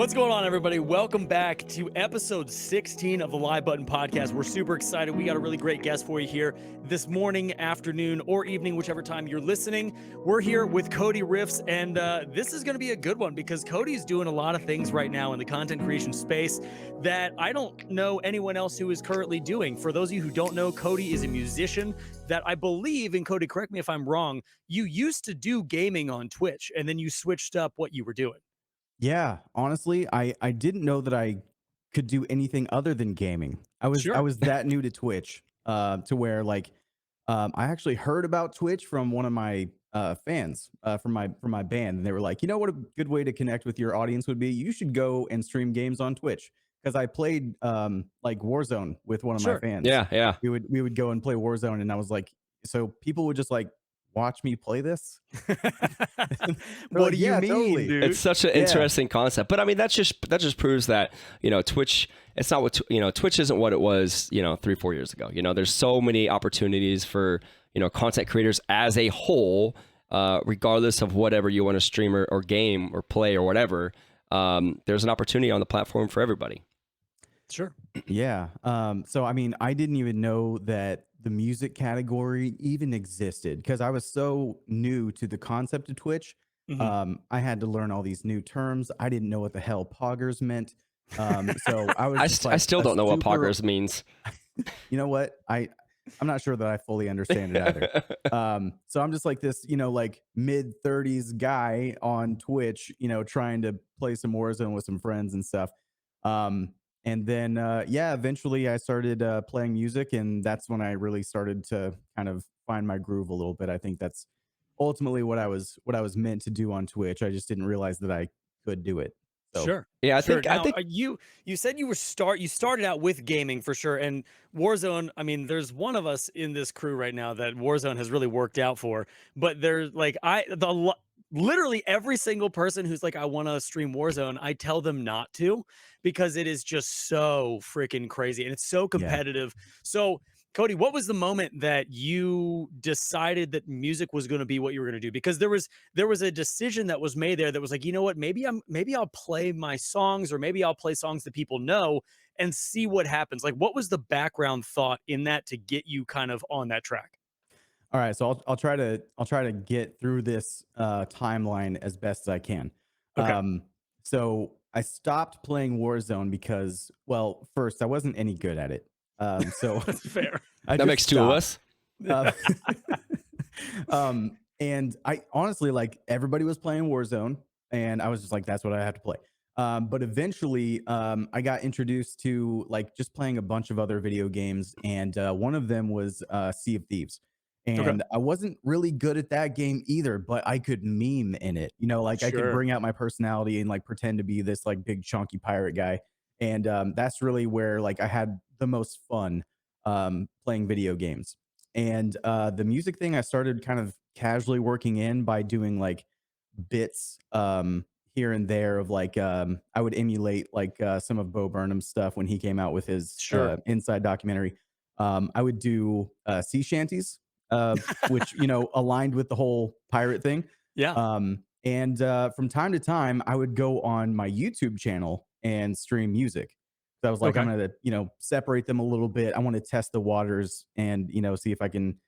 What's going on, everybody? Welcome back to episode 16 of the Live Button Podcast. We're super excited. We got a really great guest for you here this morning, afternoon, or evening, whichever time you're listening. We're here with CodyRiffs, and this is going to be a good one because Cody's doing a lot of things right now in the content creation space that I don't know anyone else who is currently doing. For those of you who don't know, Cody is a musician that I believe, and Cody, correct me if I'm wrong, you used to do gaming on Twitch, and then you switched up what you were doing. Yeah, honestly, I didn't know that I could do anything other than gaming. I was that new to Twitch, to where I actually heard about Twitch from one of my fans from my band, and they were like, you know what, a good way to connect with your audience would be, you should go and stream games on Twitch, because I played like Warzone with one of my Sure. fans. Yeah. We would go and play Warzone, and I was like, so people would just like watch me play this. They're What like, do you yeah, mean, totally. dude? It's such an Yeah. interesting concept. But I mean, that just proves that, Twitch, it's not what, Twitch isn't what it was, 3-4 years ago. There's so many opportunities for, content creators as a whole, regardless of whatever you want to stream or game or play or whatever. There's an opportunity on the platform for everybody. Sure. Yeah. So I mean, I didn't even know that the music category even existed because I was so new to the concept of Twitch. I had to learn all these new terms. I didn't know what the hell poggers meant. So I was just I like still a don't know what super- poggers means. You know what? I'm not sure that I fully understand it either. So I'm just like this, like mid-30s guy on Twitch, trying to play some Warzone with some friends and stuff. And then, eventually I started playing music, and that's when I really started to kind of find my groove a little bit. I think that's ultimately what I was meant to do on Twitch. I just didn't realize that I could do it. So Sure. Yeah, I Sure. think I Now, think you said you started out with gaming for sure, and Warzone. I mean, there's one of us in this crew right now that Warzone has really worked out for, but there's like literally every single person who's like, I want to stream Warzone, I tell them not to because it is just so freaking crazy and it's so yeah. competitive. So, Cody, what was the moment that you decided that music was going to be what you were going to do? Because there was a decision that was made there that was like, you know what, maybe I'll play my songs, or maybe I'll play songs that people know and see what happens. Like, what was the background thought in that to get you kind of on that track? All right, so I'll try to get through this timeline as best as I can. Okay. So I stopped playing Warzone because, well, first I wasn't any good at it. So That's fair. I that just makes two of stopped. us. And I honestly, like, everybody was playing Warzone, and I was just like, that's what I have to play. But eventually, I got introduced to like just playing a bunch of other video games, and one of them was Sea of Thieves. Okay. And I wasn't really good at that game either, but I could meme in it. Like I could Sure. bring out my personality and like pretend to be this like big chunky pirate guy. And that's really where like I had the most fun playing video games. And the music thing I started kind of casually working in by doing like bits here and there of like I would emulate like some of Bo Burnham's stuff when he came out with his Sure. Inside documentary. I would do sea shanties, which aligned with the whole pirate thing. Yeah. And from time to time, I would go on my YouTube channel and stream music. So I was like, Okay. I'm gonna separate them a little bit. I want to test the waters and see if I can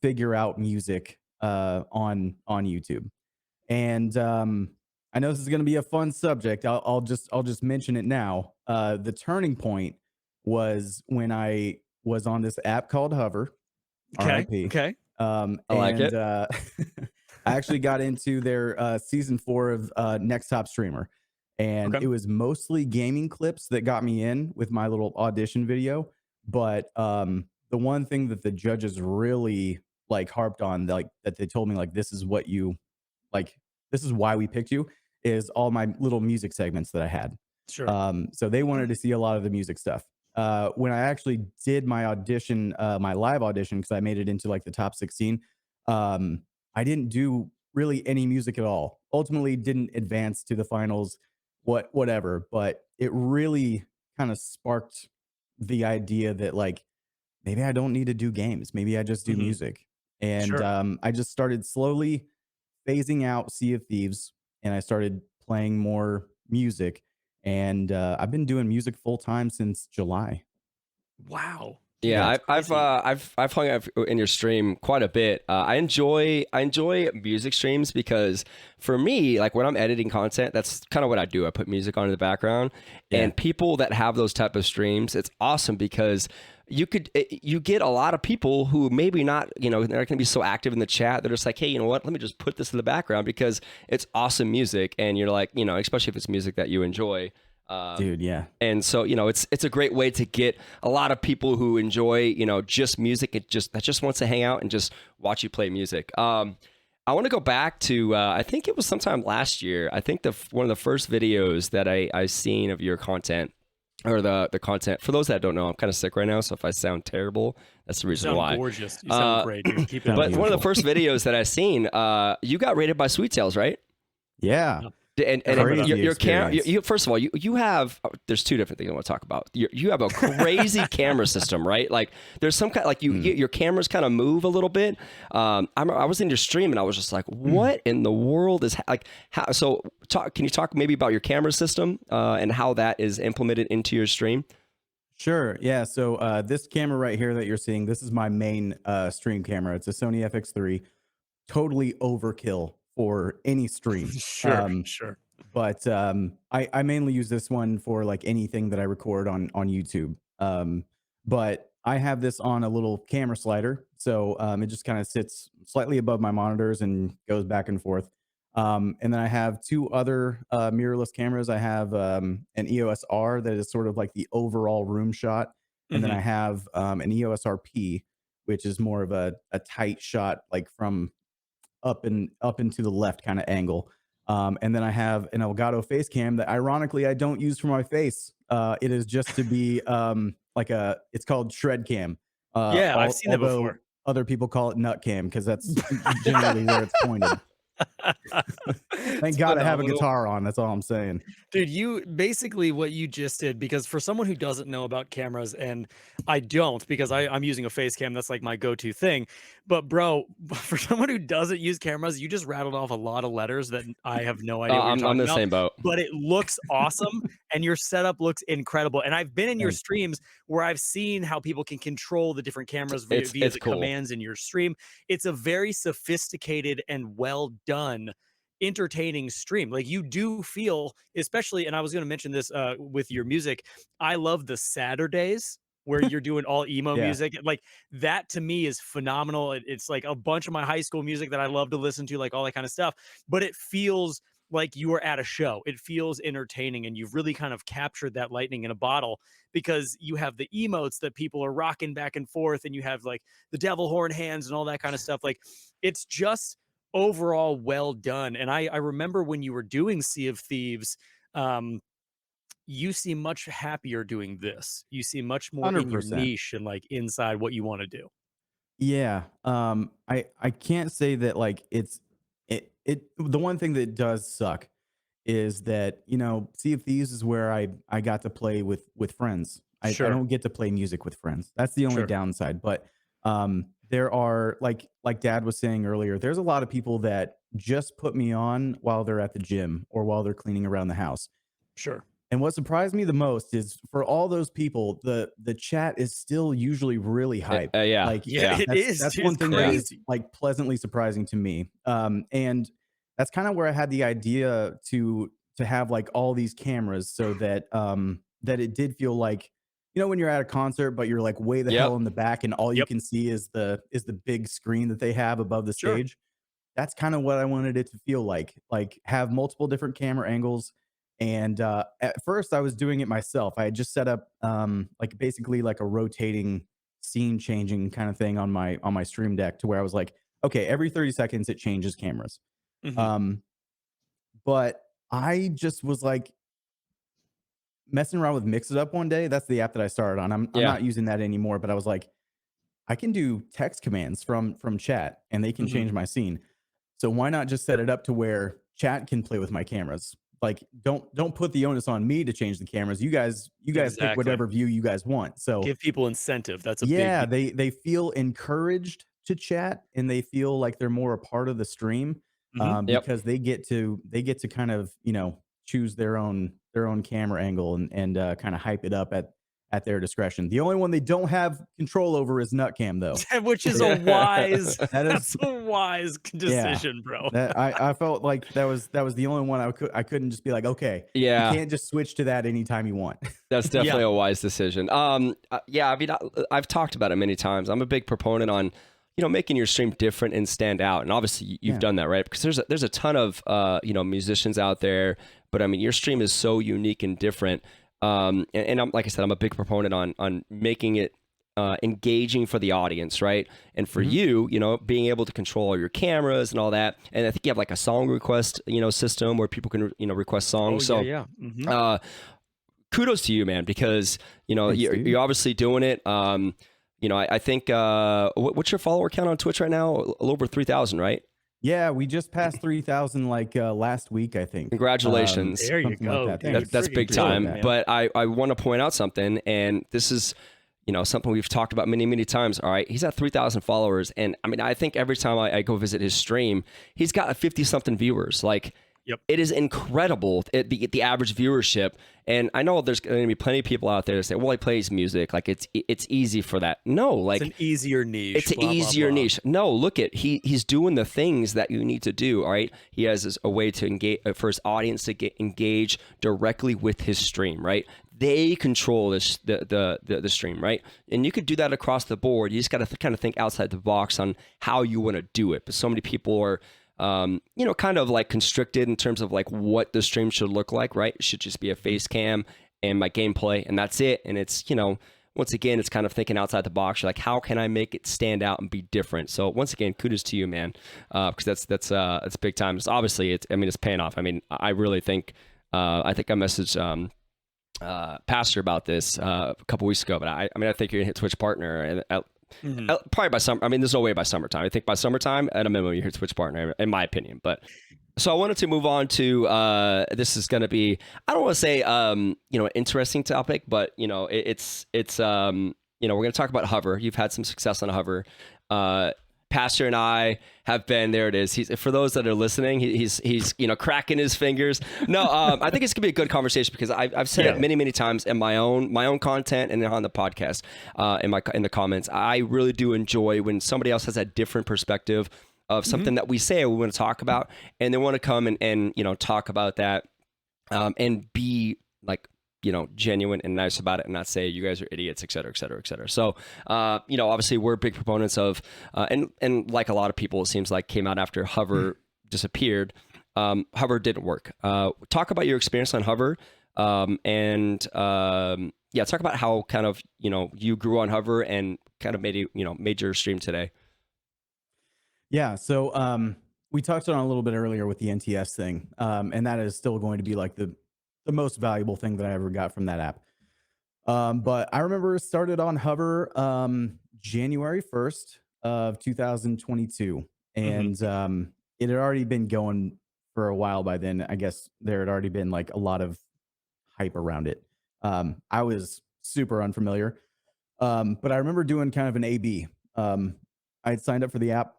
figure out music on YouTube. And I know this is going to be a fun subject. I'll just mention it now. The turning point was when I was on this app called Hover, Okay. RIP. Okay. I like And it. I actually got into their season 4 of Next Top Streamer, and Okay. it was mostly gaming clips that got me in with my little audition video. But the one thing that the judges really like harped on, like that they told me like this is what you like, this is why we picked you, is all my little music segments that I had. Sure. So they wanted to see a lot of the music stuff. When I actually did my audition, my live audition, because I made it into like the top 16, I didn't do really any music at all. Ultimately, didn't advance to the finals, whatever. But it really kind of sparked the idea that like maybe I don't need to do games. Maybe I just do Mhm. music. And Sure. I just started slowly phasing out Sea of Thieves, and I started playing more music. and I've been doing music full time since July. Wow. Dude, Yeah, Yeah. that's crazy. I've hung out in your stream quite a bit. I enjoy music streams because for me, like when I'm editing content, that's kind of what I do. I put music on in the background, Yeah. and people that have those type of streams, it's awesome because you get a lot of people who maybe not, they're not going to be so active in the chat. They're just like, hey, you know what? Let me just put this in the background because it's awesome music, and you're like, especially if it's music that you enjoy. Dude, yeah. And so, it's a great way to get a lot of people who enjoy, just music. That just wants to hang out and just watch you play music. I want to go back to, I think it was sometime last year. I think one of the first videos that I seen of your content, or the content. For those that don't know, I'm kind of sick right now, so if I sound terrible, that's the You reason sound why. gorgeous. You sound great, dude. Keep it Sound up. But one of the first videos that I seen, you got rated by Sweet Tails, right? Yeah. And Crazy your camera, experience. first of all, you have, there's two different things I want to talk about. You have a crazy camera system, right? Like there's some kind, like your cameras kind of move a little bit. I was in your stream and I was just like, what in the world is like, how? So can you talk maybe about your camera system and how that is implemented into your stream? Sure. Yeah. So this camera right here that you're seeing, this is my main stream camera. It's a Sony FX3. Totally overkill for any stream. Sure, sure. But I mainly use this one for like anything that I record on YouTube. But I have this on a little camera slider, so it just kind of sits slightly above my monitors and goes back and forth. And then I have two other mirrorless cameras. I have an EOS R that is sort of like the overall room shot, and then I have an EOS RP, which is more of a tight shot, like from up and to the left kind of angle. And then I have an Elgato face cam that ironically I don't use for my face. It is just to be it's called shred cam. Yeah, I've seen that Although before. other people call it nut cam because that's generally where it's pointed. Thank God I have a guitar on. That's all I'm saying. Dude, you basically what you just did, because for someone who doesn't know about cameras, and I don't, because I'm using a face cam, that's like my go-to thing. But bro, for someone who doesn't use cameras, you just rattled off a lot of letters that I have no idea what you're I'm talking the about. same boat. But it looks awesome, and your setup looks incredible. And I've been in your Thanks. streams where I've seen how people can control the different cameras via It's the cool. commands in your stream. It's a very sophisticated and well done entertaining stream. Like you do feel, especially, and I was going to mention this with your music, I love the Saturdays where you're doing all emo Yeah. music. Like that to me is phenomenal. It's like a bunch of my high school music that I love to listen to, like all that kind of stuff, but it feels like you are at a show. It feels entertaining, and you've really kind of captured that lightning in a bottle, because you have the emotes that people are rocking back and forth, and you have like the devil horn hands and all that kind of stuff. Like it's just overall well done. And I remember when you were doing Sea of Thieves, you seem much happier doing this. You seem much more in your 100%. niche and like inside what you want to do. Yeah. I can't say that like it the one thing that does suck is that, Sea of Thieves is where I got to play with friends. I Sure. don't get to play music with friends. That's the only Sure. downside. But there are like Dad was saying earlier, there's a lot of people that just put me on while they're at the gym or while they're cleaning around the house. Sure. And what surprised me the most is for all those people, the chat is still usually really hype. Yeah. Like Yeah, it is, that's dude. one It's thing that is crazy. like pleasantly surprising to me. And that's kind of where I had the idea to have like all these cameras so that that it did feel like, when you're at a concert but you're like way the hell in the back and all you Yep. can see is the big screen that they have above the Sure. stage. That's kind of what I wanted it to feel like have multiple different camera angles. And at first I was doing it myself. I had just set up like basically like a rotating scene changing kind of thing on my stream deck to where I was like, okay, every 30 seconds it changes cameras. Mhm. But I just was like messing around with Mix It Up one day. That's the app that I started on. I'm not using that anymore, but I was like, I can do text commands from chat and they can Mhm. change my scene. So why not just set it up to where chat can play with my cameras? Like don't put the onus on me to change the cameras. You guys pick Exactly. whatever view you guys want. So Give people incentive. That's a yeah, big they feel encouraged to chat and they feel like they're more a part of the stream Mhm. Yep. because they get to kind of, choose their own camera angle and kind of hype it up at their discretion. The only one they don't have control over is Nutcam, though. Which is a wise. That is That's a wise decision, bro. that I felt like that was the only one I couldn't just be like, okay, Yeah. you can't just switch to that anytime you want. That's definitely a wise decision. Yeah, I mean, I've talked about it many times. I'm a big proponent on, making your stream different and stand out. And obviously you've done that, right? Because there's a ton of, musicians out there, but I mean, your stream is so unique and different. And I'm, like I said, I'm a big proponent on making it engaging for the audience, right? And for you, being able to control all your cameras and all that. And I think you have like a song request, system where people can, request songs. Kudos to you, man, because you're obviously doing it. I think what's your follower count on Twitch right now? A little over 3,000, right? Yeah, we just passed 3,000 last week, I think. Congratulations. There you go. Like that. That's big time. Man. But I want to point out something, and this is something we've talked about many, many times. All right, he's at 3,000 followers, and I mean, I think every time I go visit his stream, he's got 50-something viewers. Like, it is incredible the average viewership. And I know there's going to be plenty of people out there that say, well, he plays music, like it's easy for that. No, like it's an easier niche. It's an easier niche. No, look at he's doing the things that you need to do. All right, he has a way to engage for his audience to get engaged directly with his stream. Right, they control this the stream. Right, and you could do that across the board. You just got to kind of think outside the box on how you want to do it. But so many people are kind of like constricted in terms of like what the stream should look like, right? It should just be a face cam and my gameplay, and that's it. And it's, once again, it's kind of thinking outside the box. You're like, how can I make it stand out and be different? So once again, kudos to you, man, because that's big time. It's obviously, it's paying off. I mean, I really think, I messaged Pastor about this a couple weeks ago, but I think you're gonna hit Twitch partner and. Probably by summer. I mean, there's no way by summertime. I think by summertime, at a minimum, you hit Twitch partner, in my opinion. But so I wanted to move on to this is going to be, I don't want to say an interesting topic, but it's we're going to talk about hover. You've had some success on hover. Pastor and I have been, there it is. For those that are listening, he's cracking his fingers. No, I think it's gonna be a good conversation because I've said it many, many times in my own content and on the podcast, in the comments. I really do enjoy when somebody else has a different perspective of something that we say we want to talk about, and they want to come and talk about that, and be like, genuine and nice about it and not say you guys are idiots, et cetera, et cetera, et cetera. So, obviously we're big proponents of, and like a lot of people, it seems like came out after hover disappeared. Hover didn't work. Talk about your experience on hover. And talk about how kind of, you grew on hover and kind of made your stream today. Yeah. So, we touched on it a little bit earlier with the NTS thing. And that is still going to be like the most valuable thing that I ever got from that app. But I remember it started on hover January 1st of 2022. And it had already been going for a while by then. I guess there had already been like a lot of hype around it. I was super unfamiliar. But I remember doing kind of an A/B. I had signed up for the app.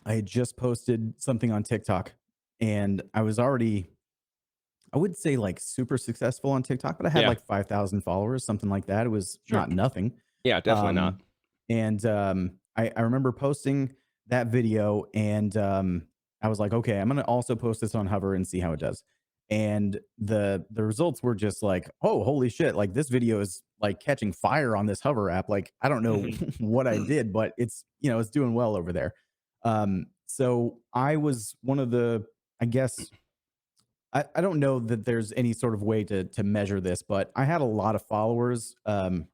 I had just posted something on TikTok, and I was already, I would say like super successful on TikTok, but I had like 5,000 followers, something like that. It was not nothing. Yeah, definitely not. And I remember posting that video, and I was like, okay, I'm going to also post this on hover and see how it does. And the results were just like, oh, holy shit. Like this video is like catching fire on this hover app. Like, I don't know what I did, but it's, it's doing well over there. So I was one of the, I guess, I don't know that there's any sort of way to measure this, but I had a lot of followers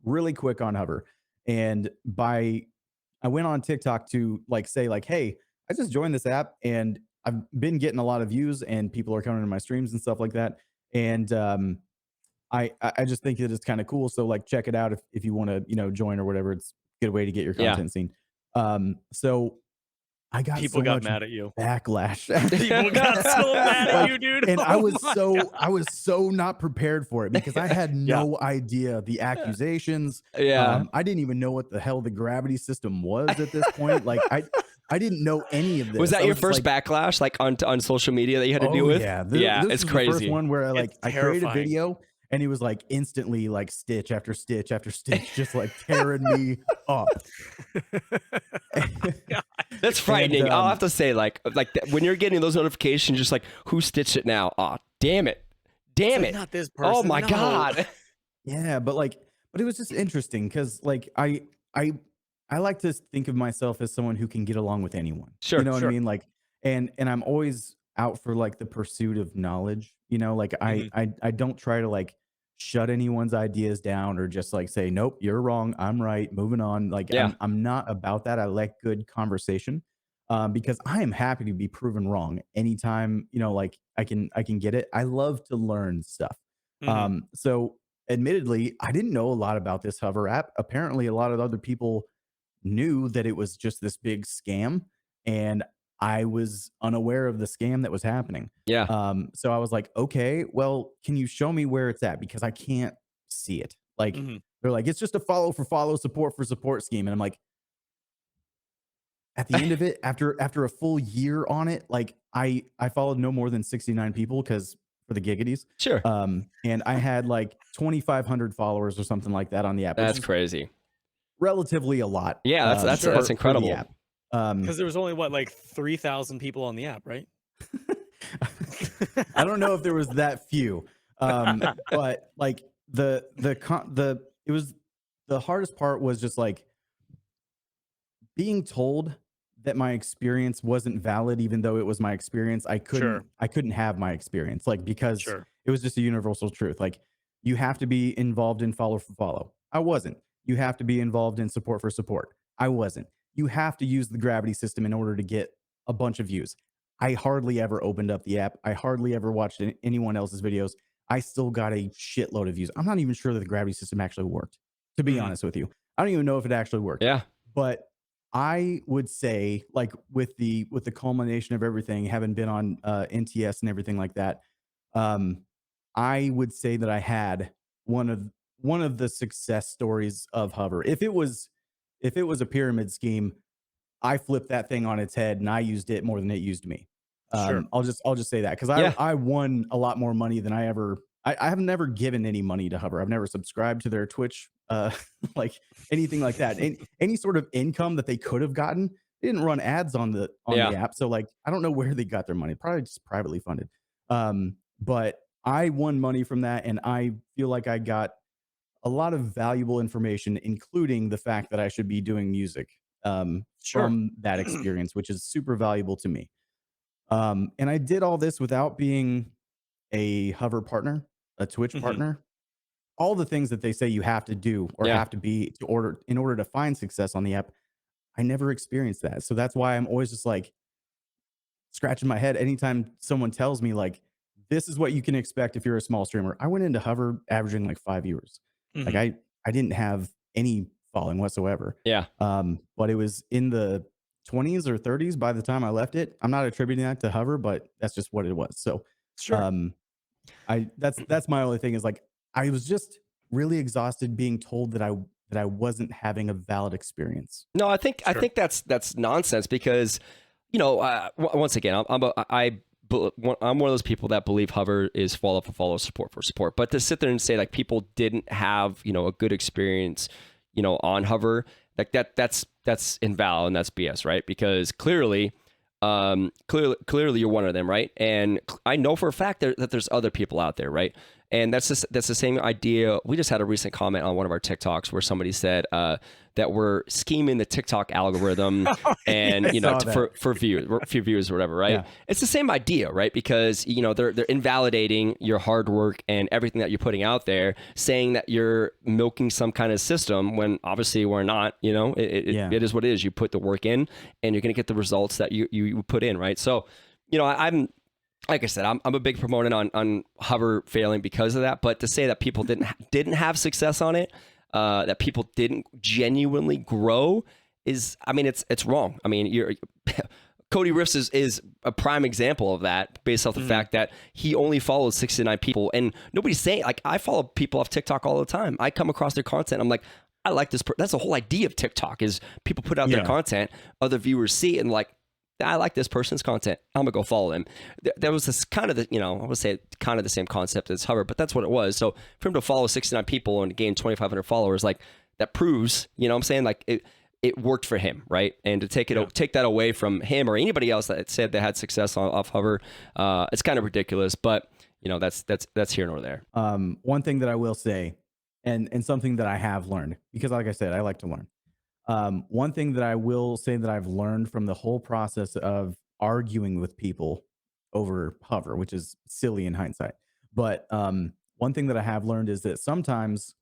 really quick on hover. And I went on TikTok to like say like, hey, I just joined this app and I've been getting a lot of views and people are coming to my streams and stuff like that. And I just think that it's kind of cool. So like check it out if you want to, join or whatever. It's a good way to get your content seen. So I got people got mad at you. Backlash. People got so mad at you, dude. And I was so not prepared for it because I had no idea the accusations. I didn't even know what the hell the gravity system was at this point. Like I didn't know any of this. Was that I your just first like, backlash, like on social media that you had to deal with? Yeah, Yeah, this it's was crazy. the first one where It's I created a terrifying. video and he was like instantly like stitch after stitch after stitch, just like tearing me up. That's frightening. And, I'll have to say, like when you're getting those notifications, just like who stitched it now? Oh, damn it. It's like, not this person. Oh my no. God. Yeah, but it was just interesting because like I like to think of myself as someone who can get along with anyone. Sure, You know what sure. I mean? Like, and I'm always out for like the pursuit of knowledge. You know, like I don't try to like shut anyone's ideas down or just like say, nope, you're wrong, I'm right, moving on. Like Yeah. I'm not about that. I like good conversation. Because I am happy to be proven wrong anytime, you know, like I can get it. I love to learn stuff. So admittedly, I didn't know a lot about this Hover app. Apparently, a lot of other people knew that it was just this big scam, and I was unaware of the scam that was happening. Yeah. So I was like, okay, well, can you show me where it's at? Because I can't see it. Like they're like, it's just a follow for follow, support for support scheme. And I'm like, at the end of it, after a full year on it, like I followed no more than 69 people because for the giggities. Sure. And I had like 2,500 followers or something like that on the app. That's crazy. Relatively a lot. Yeah, that's incredible. For the app. Because there was only what, like 3,000 people on the app, right? I don't know if there was that few, but like the hardest part was just like being told that my experience wasn't valid, even though it was my experience. I couldn't have my experience, like, because it was just a universal truth. Like, you have to be involved in follow for follow. I wasn't. You have to be involved in support for support. I wasn't. You have to use the gravity system in order to get a bunch of views. I hardly ever opened up the app. I hardly ever watched anyone else's videos. I still got a shitload of views. I'm not even sure that the gravity system actually worked, to be honest with you. I don't even know if it actually worked. Yeah. But I would say, like, with the culmination of everything, having been on NTS and everything like that, I would say that I had one of the success stories of Hover. If it was a pyramid scheme, I flipped that thing on its head and I used it more than it used me. I'll just say that because I won a lot more money than I have never given any money to Hover. I've never subscribed to their Twitch, like anything like that. Any sort of income that they could have gotten, they didn't run ads on the app. So like, I don't know where they got their money. Probably just privately funded. But I won money from that, and I feel like I got a lot of valuable information, including the fact that I should be doing music from that experience, which is super valuable to me. And I did all this without being a Hover partner, a Twitch partner. All the things that they say you have to do or have to be in order to find success on the app, I never experienced that. So that's why I'm always just like scratching my head anytime someone tells me like, this is what you can expect if you're a small streamer. I went into Hover averaging like 5 viewers. Like I didn't have any following whatsoever. Yeah. But it was in the 20s or 30s by the time I left it. I'm not attributing that to Hover, but that's just what it was. So that's my only thing is like, I was just really exhausted being told that I wasn't having a valid experience. No, I think that's nonsense because, you know, once again, I'm one of those people that believe Hover is follow for follow, support for support. But to sit there and say like people didn't have, you know, a good experience, you know, on Hover, like that's invalid and that's BS, right? Because clearly you're one of them, right? And I know for a fact that there's other people out there, right? And that's the same idea. We just had a recent comment on one of our TikToks where somebody said that we're scheming the TikTok algorithm and, you know, for few views or whatever, right? Yeah. It's the same idea, right? Because, you know, they're invalidating your hard work and everything that you're putting out there, saying that you're milking some kind of system when obviously we're not. You know, it is what it is. You put the work in and you're going to get the results that you put in, right? So, you know, I'm like I said, I'm a big proponent on Hover failing because of that. But to say that people didn't have success on it, that people didn't genuinely grow is, I mean, it's wrong. I mean, CodyRiffs is a prime example of that based off the fact that he only followed 69 people, and nobody's saying, like, I follow people off TikTok all the time. I come across their content. I'm like, I like this. That's the whole idea of TikTok is people put out their Yeah. content, other viewers see it and like, I like this person's content. I'm gonna go follow them. There was this kind of the, I would say kind of the same concept as Hover, but that's what it was. So for him to follow 69 people and gain 2,500 followers, like that proves, what I'm saying? Like it worked for him, right? And to take that away from him or anybody else that said they had success off Hover, it's kind of ridiculous. But that's here nor there. One thing that I will say, and something that I have learned, because like I said, I like to learn. One thing that I will say that I've learned from the whole process of arguing with people over Hover, which is silly in hindsight, but one thing that I have learned is that sometimes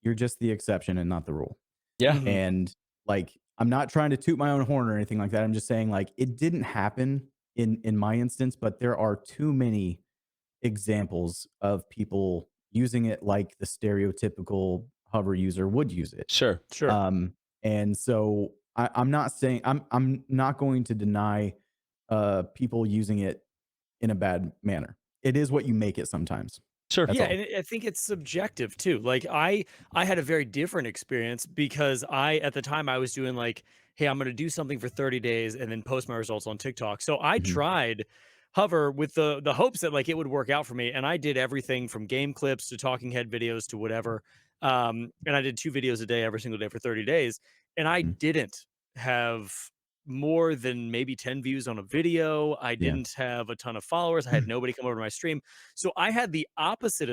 you're just the exception and not the rule. Yeah. Mhm. And like, I'm not trying to toot my own horn or anything like that. I'm just saying like it didn't happen in my instance, but there are too many examples of people using it like the stereotypical Hover user would use it. Sure. Sure. And so I'm not saying I'm not going to deny people using it in a bad manner. It is what you make it sometimes. Sure. That's Yeah, all. and I think it's subjective too. Like I had a very different experience because at the time I was doing like, hey, I'm going to do something for 30 days and then post my results on TikTok. So I Mhm. tried Hover with the hopes that like it would work out for me, and I did everything from game clips to talking head videos to whatever. And I did 2 videos a day every single day for 30 days, and I Mhm. didn't have more than maybe 10 views on a video. I Yeah. didn't have a ton of followers. I had nobody come over to my stream. So I had the opposite,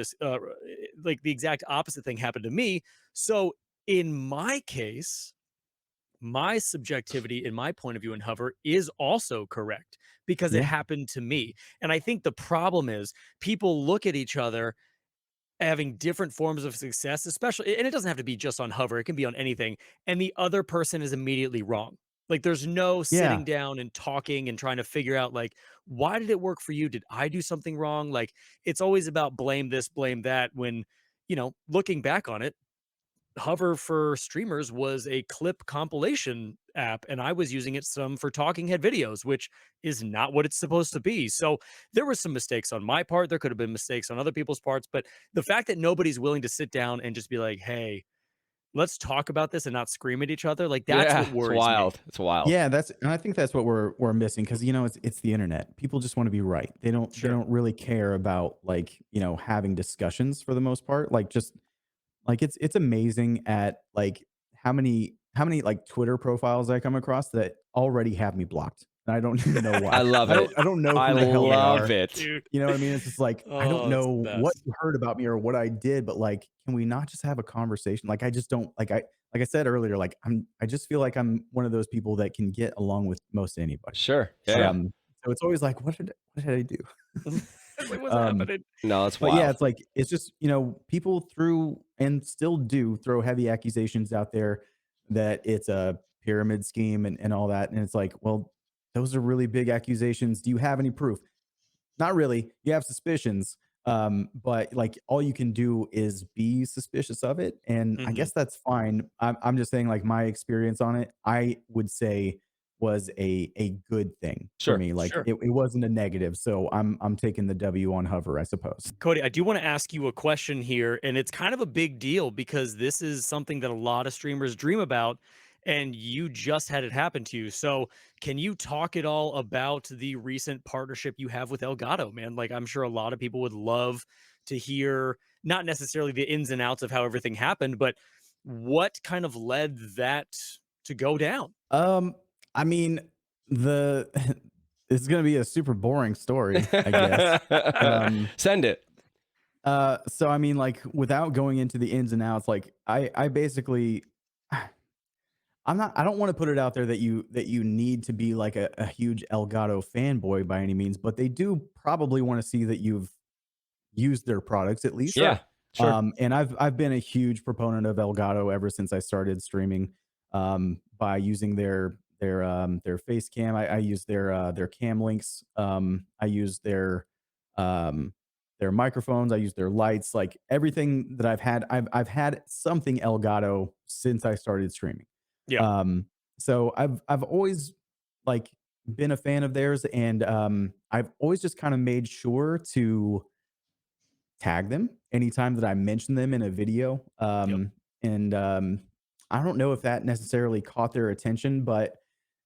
like the exact opposite thing happened to me. So in my case, my subjectivity in my point of view in Hover is also correct because it Yeah. happened to me. And I think the problem is people look at each other having different forms of success, especially, and it doesn't have to be just on Hover, it can be on anything. And the other person is immediately wrong. Like there's no Yeah. sitting down and talking and trying to figure out like, why did it work for you? Did I do something wrong? Like it's always about blame this, blame that when, looking back on it, Hover for streamers was a clip compilation app, and I was using it some for talking head videos, which is not what it's supposed to be. So there were some mistakes on my part. There could have been mistakes on other people's parts, but the fact that nobody's willing to sit down and just be like, "Hey, let's talk about this," and not scream at each other, like that's Yeah. what It's worries me. wild. It's wild. Yeah, and I think that's what we're missing because it's the internet. People just want to be right. They Sure. don't really care about like having discussions for the most part. Like just like it's amazing at like how many like Twitter profiles I come across that already have me blocked. And I don't even know I why. love it. I don't know I who the hell they love are. it. Dude. You know what I mean? It's just like I don't Oh, it's the know what best. you heard about me or what I did, but like, can we not just have a conversation? Like I just don't like I said earlier, like I just feel like I'm one of those people that can get along with most anybody. Sure. Yeah. Yeah. Um, so it's always like, what did I do? Like, what's um, happening? No, it's but yeah, wild. it's like it's just people threw and still do throw heavy accusations out there that it's a pyramid scheme and all that, and it's like, well, those are really big accusations. Do you have any proof? Not really. You have suspicions, but like all you can do is be suspicious of it, and I Mhm. guess that's fine. I'm just saying, like my experience on it, I would say was a good thing for Sure. me. Like Sure. it wasn't a negative, so I'm taking the W on Hover, I suppose. Cody, I do want to ask you a question here, and it's kind of a big deal because this is something that a lot of streamers dream about, and you just had it happen to you. So, can you talk at all about the recent partnership you have with Elgato, man? Like, I'm sure a lot of people would love to hear not necessarily the ins and outs of how everything happened, but what kind of led that to go down? Um, I mean, the it's gonna be a super boring story, I guess. Um, Send it. so I mean, like, without going into the ins and outs, like, I basically, I don't want to put it out there that you need to be like a huge Elgato fanboy by any means, but they do probably want to see that you've used their products at least. Yeah. Sure. And I've been a huge proponent of Elgato ever since I started streaming. By using their face cam. I use their cam links. I use um, their microphones. I use their lights. Like everything that I've had something Elgato since I started streaming. Yeah. Um, so I've always like been a fan of theirs, and I've always just kind of made sure to tag them anytime that I mention them in a video. Yep. and I don't know if that necessarily caught their attention, but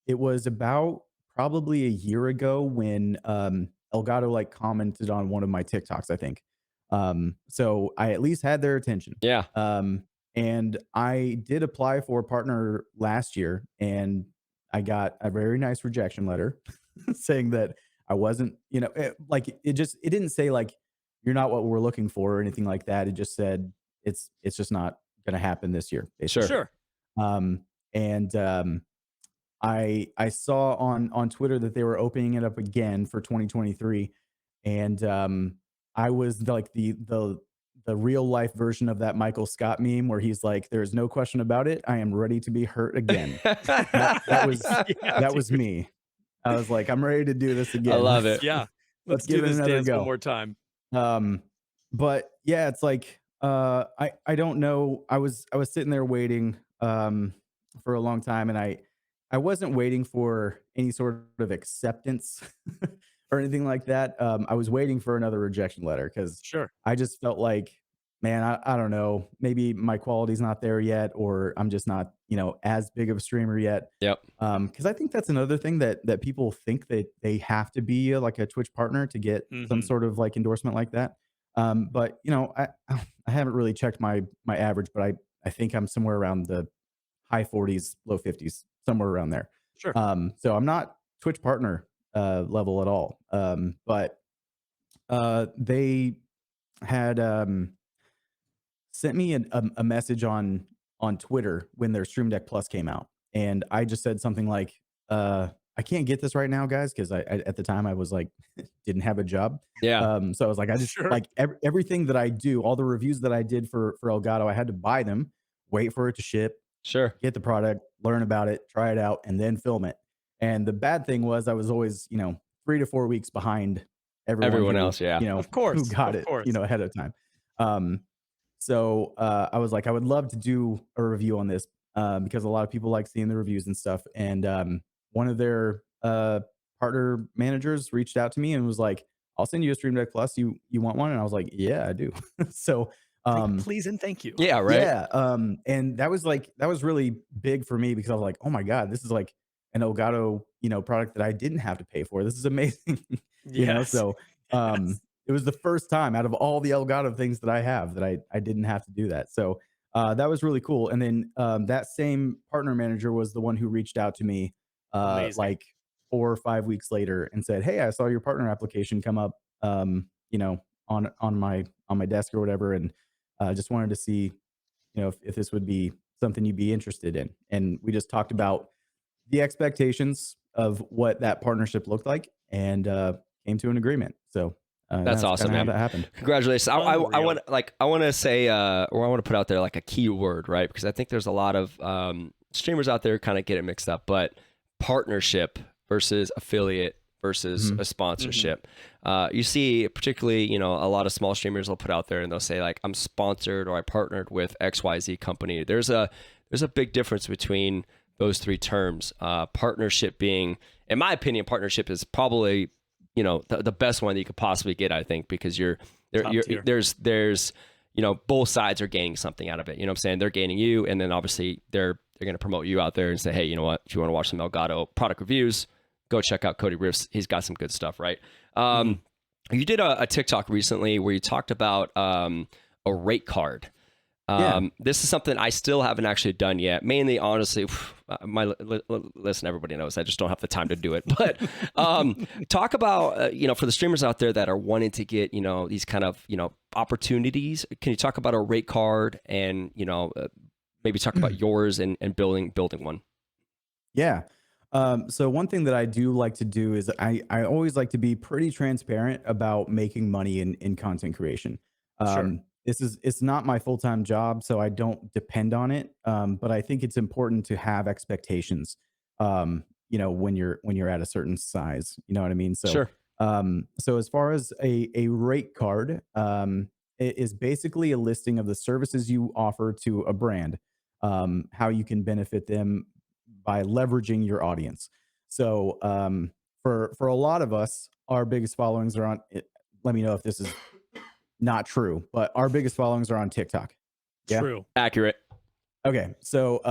it was about probably a year ago when Elgato like commented on one of my TikToks, I think. So I at least had their attention. Yeah. And I did apply for a partner last year, and I got a very nice rejection letter saying that I wasn't, it didn't say like you're not what we're looking for or anything like that. It just said it's just not going to happen this year, Sure. basically. Um, and I saw on Twitter that they were opening it up again for 2023, and I was like the real life version of that Michael Scott meme where he's like, "There's no question about it. I am ready to be hurt again." That was Yeah, that was me. I was like, "I'm ready to do this again." I love it. Yeah. Let's Do give it this another dance go. one more time. But yeah, it's like I don't know. I was sitting there waiting for a long time, and I wasn't waiting for any sort of acceptance or anything like that. I was waiting for another rejection letter because Sure. I just felt like, man, I don't know, maybe my quality's not there yet, or I'm just not, as big of a streamer yet. Yep. Because I think that's another thing that people think that they have to be like a Twitch partner to get some sort of like endorsement like that. But I haven't really checked my average, but I think I'm somewhere around the high 40s, low 50s, somewhere around there. Sure. So I'm not Twitch partner level at all. But they had sent me a message on Twitter when their Stream Deck Plus came out, and I just said something like, "I can't get this right now, guys," because I at the time I was like didn't have a job. Yeah. So I was like, I just Sure. like everything that I do, all the reviews that I did for Elgato, I had to buy them, wait for it to ship, Sure. get the product, learn about it, try it out, and then film it. And the bad thing was I was always, 3 to 4 weeks behind Everyone who, else, yeah. Of course, who got of it, course. ahead of time. So I was like, I would love to do a review on this because a lot of people like seeing the reviews and stuff. And one of their partner managers reached out to me and was like, "I'll send you a Stream Deck Plus. You want one?" And I was like, "Yeah, I do." So Please and thank you. Yeah, right. yeah, and that was really big for me because I was like, "Oh my god, this is like an Elgato, product that I didn't have to pay for. This is amazing." Yes. So Yes. it was the first time out of all the Elgato things that I have that I didn't have to do that. So that was really cool. And then that same partner manager was the one who reached out to me Amazing. like 4 or 5 weeks later and said, "Hey, I saw your partner application come up, on my desk or whatever, and just wanted to see, if this would be something you'd be interested in." And we just talked about the expectations of what that partnership looked like, and came to an agreement. So That's awesome, kinda how man. that happened. Congratulations. I Unreal. want to say, or I want to put out there like a key word, right? Because I think there's a lot of streamers out there kind of get it mixed up, but partnership versus affiliate versus a sponsorship. You see, particularly, a lot of small streamers will put out there and they'll say like, "I'm sponsored" or "I partnered with XYZ company." There's a big difference between those three terms. Partnership being, in my opinion, partnership is probably the best one that you could possibly get, I think, because Top tier. there's both sides are gaining something out of it. You know what I'm saying? They're gaining you, and then obviously they're going to promote you out there and say, "Hey, you know what? If you want to watch some Elgato product reviews, go check out CodyRiffs. He's got some good stuff," right? You did a TikTok recently where you talked about a rate card. This is something I still haven't actually done yet. Mainly, honestly, listen, everybody knows I just don't have the time to do it. But talk about, for the streamers out there that are wanting to get, these kind of, opportunities. Can you talk about a rate card and, maybe talk about yours and building one? Yeah. So one thing that I do like to do is I always like to be pretty transparent about making money in content creation. Sure. It's not my full-time job, so I don't depend on it. But I think it's important to have expectations, when you're at a certain size, you know what I mean? So, Sure. so as far as a rate card, it is basically a listing of the services you offer to a brand, how you can benefit them by leveraging your audience. So, for a lot of us, our biggest followings are on. Let me know if this is not true, but our biggest followings are on TikTok. Yeah. True. Accurate. Okay, so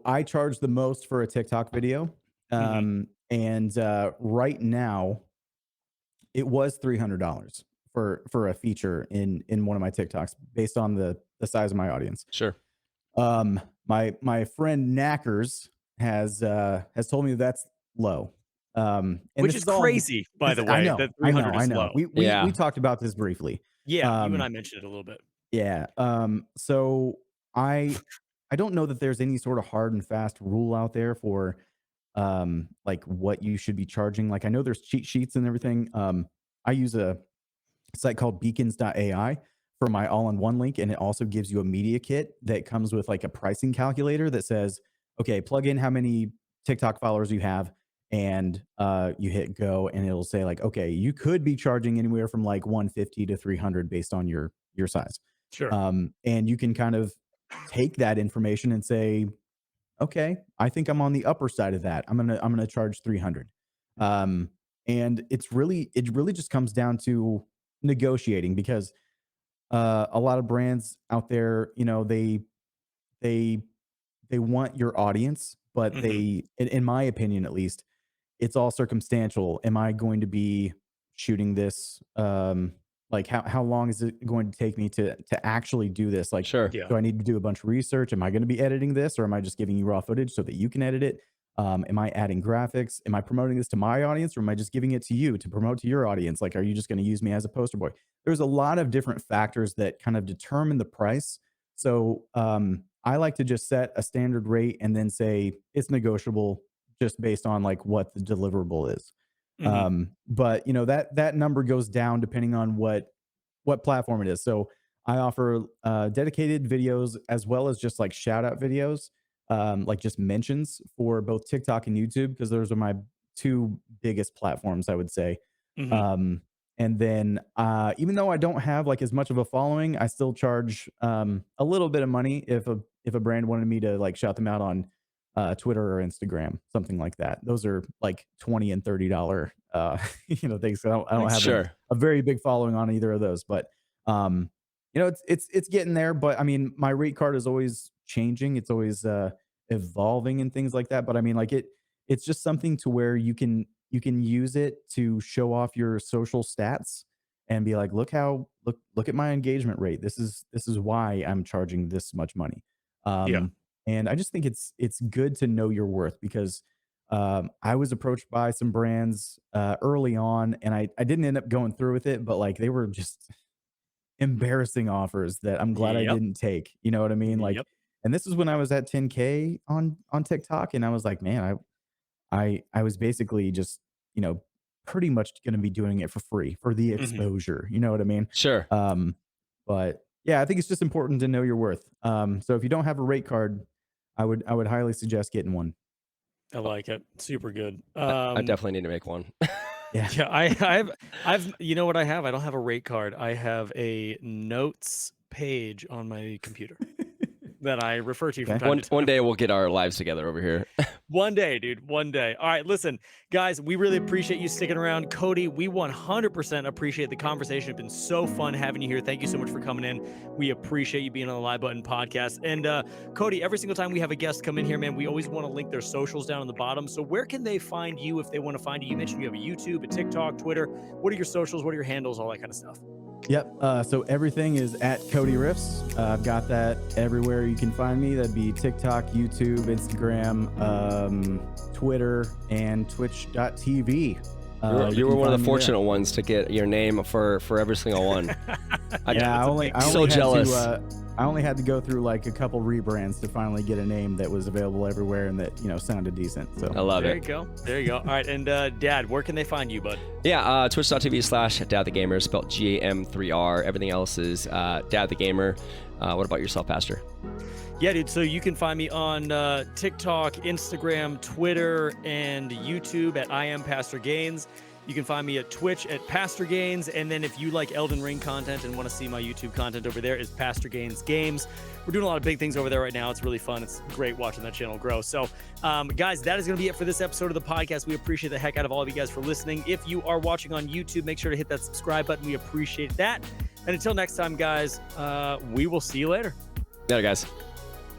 I charge the most for a TikTok video, and right now it was $300 for a feature in one of my TikToks based on the size of my audience. Sure. My friend Knackers has told me that's low. And Which this is is all crazy, by the I way, know, that I know, 300 I is know. low. We talked about this briefly. Yeah, you and I Um, mentioned it a little bit. yeah. So I don't know that there's any sort of hard and fast rule out there for like what you should be charging. Like I know there's cheat sheets and everything. I use a site called beacons.ai for my all-in-one link, and it also gives you a media kit that comes with like a pricing calculator that says, okay, plug in how many TikTok followers you have, and you hit go, and it'll say like, okay, you could be charging anywhere from like 150 to 300 based on your size. Sure. And you can kind of take that information and say, okay, I think I'm on the upper side of that. I'm gonna charge 300. And it really just comes down to negotiating, because a lot of brands out there, you know, they they want your audience, but they, in my opinion at least, it's all circumstantial. Am I going to be shooting this? Like how long is it going to take me to actually do this? Like, Sure. Yeah. do I need to do a bunch of research? Am I going to be editing this, or am I just giving you raw footage so that you can edit it? Am I adding graphics? Am I promoting this to my audience, or am I just giving it to you to promote to your audience? Like, are you just going to use me as a poster boy? There's a lot of different factors that kind of determine the price. So I like to just set a standard rate and then say it's negotiable just based on like what the deliverable is. But you know, that number goes down depending on what platform it is. So I offer dedicated videos as well as just like shout out videos, like just mentions for both TikTok and YouTube, because those are my two biggest platforms, I would say. And then even though I don't have like as much of a following, I still charge a little bit of money if a brand wanted me to like shout them out on Twitter or Instagram, something like that. Those are like $20 and $30 you know, things. I don't have Sure. a very big following on either of those, but you know, it's getting there. But I mean, my rate card is always changing. It's always evolving and things like that. But I mean, like it's just something to where you can use it to show off your social stats and be like, look at my engagement rate. This is why I'm charging this much money. Yeah. And I just think it's good to know your worth, because I was approached by some brands early on, and I didn't end up going through with it, but like they were just embarrassing offers that I'm glad I didn't take. You know what I mean? Like, and this is when I was at 10K on TikTok, and I was like, man, I was basically just, you know, pretty much going to be doing it for free for the exposure. You know what I mean? Sure. But yeah, I think it's just important to know your worth. So if you don't have a rate card, I would highly suggest getting one. I like it. Super good. I definitely need to make one. Yeah. Yeah, I've you know what I have? I don't have a rate card. I have a notes page on my computer that I refer to from time to time. One day we'll get our lives together over here. One day, dude. One day. All right, listen, guys, we really appreciate you sticking around. Cody, we 100% appreciate the conversation. It's been so fun having you here. Thank you so much for coming in. We appreciate you being on the Live Button podcast. And Cody, every single time we have a guest come in here, man, we always want to link their socials down on the bottom. So where can they find you if they want to find you? You mentioned you have a YouTube, a TikTok, Twitter. What are your socials? What are your handles? All that kind of stuff. Yep. So everything is at CodyRiffs. I've got that everywhere you can find me. That'd be TikTok, YouTube, Instagram, Twitter, and Twitch.tv. You were one of the fortunate ones to get your name for every single one. I only so jealous. I only had to go through like a couple rebrands to finally get a name that was available everywhere and that, you know, sounded decent. So I love There it. you go. There you go. All right. And Dad, where can they find you, bud? Yeah, twitch.tv/DadTheGamer, spelled GAM3R. Everything else is DadTheGamer. What about yourself, Pastor? Yeah, dude. So you can find me on TikTok, Instagram, Twitter, and YouTube at iampastorgainz. You can find me at Twitch at Pastorgainz. And then if you like Elden Ring content and want to see my YouTube content over there, is Pastorgainz Games. We're doing a lot of big things over there right now. It's really fun. It's great watching that channel grow. So, guys, that is going to be it for this episode of the podcast. We appreciate the heck out of all of you guys for listening. If you are watching on YouTube, make sure to hit that subscribe button. We appreciate that. And until next time, guys, we will see you later. Later, guys.